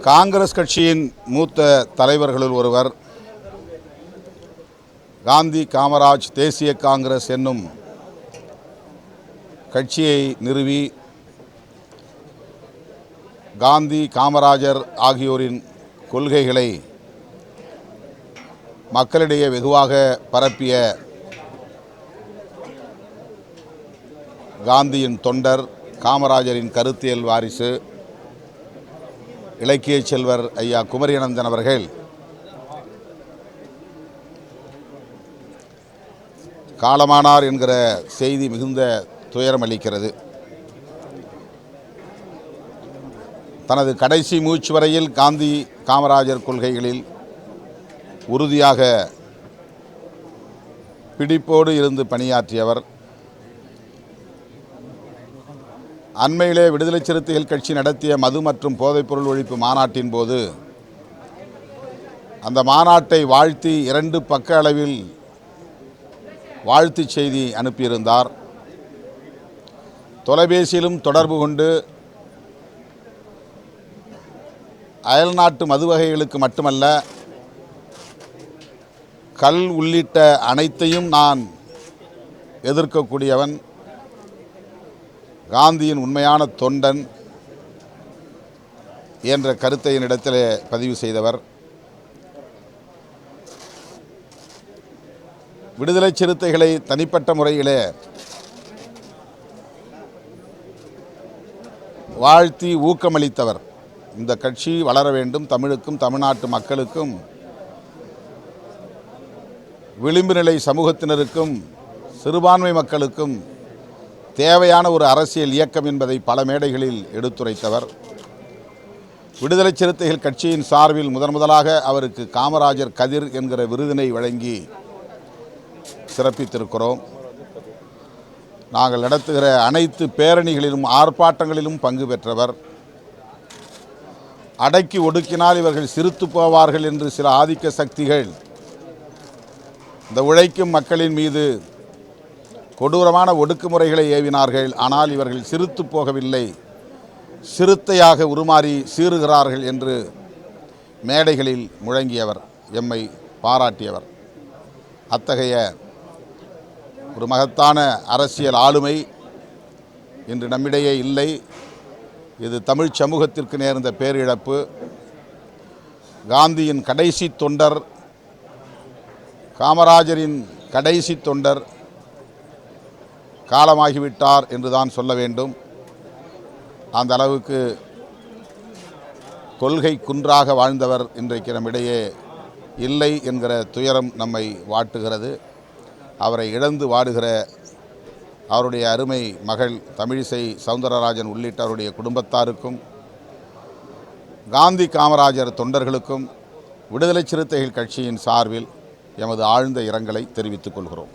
காங்கிரஸ் கட்சியின் மூத்த தலைவர்களுள் ஒருவர் காந்தி காமராஜ் தேசிய காங்கிரஸ் என்னும் கட்சியை நிறுவி காந்தி காமராஜர் ஆகியோரின் கொள்கைகளை மக்களிடையே வெகுவாக பரப்பிய காந்தியின் தொண்டர், காமராஜரின் கருத்தியல் வாரிசு, இலக்கிய செல்வர் ஐயா குமரி அனந்தன் அவர்கள் காலமானார் என்கிற செய்தி மிகுந்த துயரம் அளிக்கிறது. தனது கடைசி மூச்சு வரையில் காந்தி காமராஜர் கொள்கைகளில் உறுதியாக பிடிப்போடு இருந்து பணியாற்றியவர். அண்மையிலே விடுதலை சிறுத்தைகள் கட்சி நடத்திய மது மற்றும் போதைப்பொருள் ஒழிப்பு மாநாட்டின் போது அந்த மாநாட்டை வாழ்த்தி 2 பக்க அளவில் வாழ்த்துச் செய்தி அனுப்பியிருந்தார். தொலைபேசியிலும் தொடர்பு கொண்டு அயல்நாட்டு மது வகைகளுக்கு மட்டுமல்ல, கள் உள்ளிட்ட அனைத்தையும் நான் எதிர்க்கக்கூடியவன், காந்தியின் உண்மையான தொண்டன் என்ற கருத்தை என்னிடத்தில் பதிவு செய்தவர். விடுதலை சிறுத்தைகளை தனிப்பட்ட முறையிலே வாழ்த்தி ஊக்கமளித்தவர். இந்த கட்சி வளர வேண்டும், தமிழுக்கும் தமிழ்நாட்டு மக்களுக்கும் விளிம்பு நிலை சமூகத்தினருக்கும் சிறுபான்மை மக்களுக்கும் தேவையான ஒரு அரசியல் இயக்கம் என்பதை பல மேடைகளில் எடுத்துரைத்தவர். விடுதலை சிறுத்தைகள் கட்சியின் சார்பில் முதலாக அவருக்கு காமராஜர் கதிர் என்கிற விருதினை வழங்கி சிறப்பித்திருக்கிறோம். நாங்கள் நடத்துகிற அனைத்து பேரணிகளிலும் ஆர்ப்பாட்டங்களிலும் பங்கு பெற்றவர். அடக்கி ஒடுக்கினால் இவர்கள் சிறுத்து போவார்கள் என்று சில ஆதிக்க சக்திகள் இந்த உழைக்கும் மக்களின் மீது கொடூரமான ஒடுக்குமுறைகளை ஏவினார்கள். ஆனால் இவர்கள் சிறுத்து போகவில்லை, சிறுத்தையாக உருமாறி சீறுகிறார்கள் என்று மேடைகளில் முழங்கியவர், எம்மை பாராட்டியவர். அத்தகைய ஒரு மகத்தான அரசியல் ஆளுமை இன்று நம்மிடையே இல்லை. இது தமிழ் சமூகத்திற்கு நேர்ந்த பேரிழப்பு. காந்தியின் கடைசி தொண்டர், காமராஜரின் கடைசி தொண்டர் காலமாகிவிட்டார் என்றுதான் சொல்ல வேண்டும். அந்த அளவுக்கு கொள்கை குன்றாக வாழ்ந்தவர் இன்றைக்கு நம்மிடையே இல்லை என்கிற துயரம் நம்மை வாட்டுகிறது. அவரை இழந்து வாடுகிற அவருடைய அருமை மகள் தமிழிசை சவுந்தரராஜன் உள்ளிட்ட அவருடைய குடும்பத்தாருக்கும், காந்தி காமராஜர் தொண்டர்களுக்கும் விடுதலை சிறுத்தைகள் கட்சியின் சார்பில் எமது ஆழ்ந்த இரங்கலை தெரிவித்துக் கொள்கிறோம்.